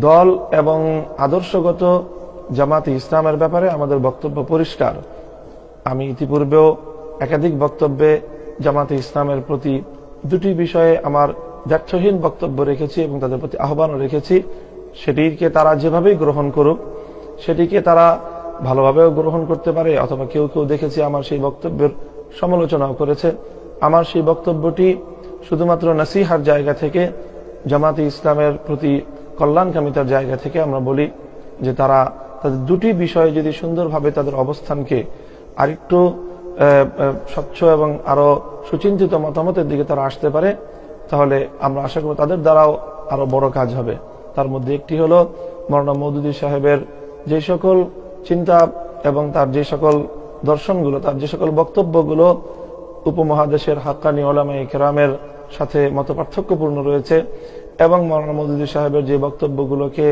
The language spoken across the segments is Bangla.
দল এবং আদর্শগত জামাতে ইসলামের ব্যাপারে আমাদের বক্তব্য পরিষ্কার। আমি ইতিপূর্বেও একাধিক বক্তব্যে জামাতে ইসলামের প্রতি দুটি বিষয়ে আমার দ্ব্যর্থহীন বক্তব্য রেখেছি এবং তাদের প্রতি আহ্বানও রেখেছি। সেটিকে তারা যেভাবেই গ্রহণ করুক, সেটিকে তারা ভালোভাবেও গ্রহণ করতে পারে, অথবা কেউ কেউ দেখেছি আমার সেই বক্তব্যের সমালোচনাও করেছে। আমার সেই বক্তব্যটি শুধুমাত্র নসিহার জায়গা থেকে, জামাতে ইসলামের প্রতি কল্যাণকামিতার জায়গা থেকে আমরা বলি যে তারা তাদের দুটি বিষয়ে যদি সুন্দরভাবে তাদের অবস্থানকে আরেকটু স্বচ্ছ এবং আরো সুচিন্তিত মতামতের দিকে তারা আসতে পারে, তাহলে আমরা আশা করব তাদের দ্বারাও আরো বড় কাজ হবে। তার মধ্যে একটি হলো মওলানা মওদুদী সাহেবের যে সকল চিন্তা এবং তার যে সকল দর্শনগুলো, তার যে সকল বক্তব্যগুলো উপমহাদেশের হাক্কানি উলামায়ে কেরামের সাথে মতপার্থক্যপূর্ণ রয়েছে, এবং মওলানা মওদুদী সাহেবের যে বক্তব্যগুলোকে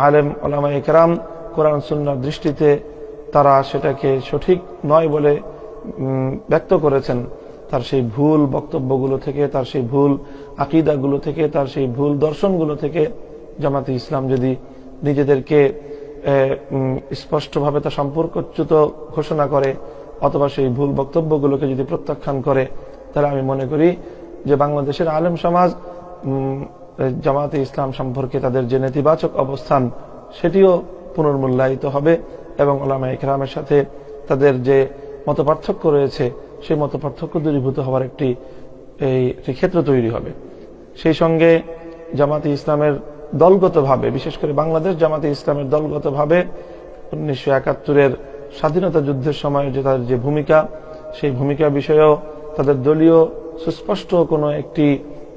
আলেম উলামায়ে কেরাম কোরআন সুন্নাহর দৃষ্টিতে তারা সেটাকে সঠিক নয় বলে ব্যক্ত করেছেন, তার সেই ভুল বক্তব্যগুলো থেকে, তার সেই ভুল আকীদাগুলো থেকে, তার সেই ভুল দর্শনগুলো থেকে জামাতে ইসলাম যদি নিজেদেরকে স্পষ্টভাবে তা সম্পর্কচ্যুত ঘোষণা করে অথবা সেই ভুল বক্তব্যগুলোকে যদি প্রত্যাখ্যান করে, তাহলে আমি মনে করি যে বাংলাদেশের আলেম সমাজ জামাতে ইসলাম সম্পর্কে তাদের যে নেতিবাচক অবস্থান সেটিও পুনর্মূল্যায়িত হবে এবং উলামায়ে কেরামের সাথে তাদের যে মতপার্থক্য রয়েছে সেই মতপার্থক্য দূরীভূত হওয়ার একটি ক্ষেত্র তৈরি হবে। সেই সঙ্গে জামাতে ইসলামের দলগতভাবে, বিশেষ করে বাংলাদেশ জামাতে ইসলামের দলগতভাবে 1971-এর স্বাধীনতা যুদ্ধের সময় যে তাদের যে ভূমিকা, সেই ভূমিকা বিষয়েও তাদের দলীয় সুস্পষ্ট কোনো একটি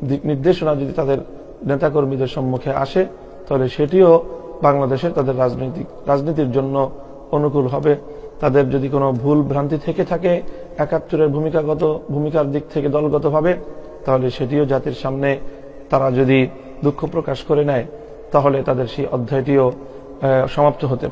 দিক নির্দেশনা যদি তাদের নেতাকর্মীদের সম্মুখে আসে, তাহলে সেটিও বাংলাদেশের তাদের রাজনীতির জন্য অনুকূল হবে। তাদের যদি কোনো ভুল ভ্রান্তি থেকে থাকে 71-এর ভূমিকার দিক থেকে দলগতভাবে, তাহলে সেটিও জাতির সামনে তারা যদি দুঃখ প্রকাশ করে নেয়, তাহলে তাদের সেই অধ্যায়টিও সমাপ্ত হতে পারে।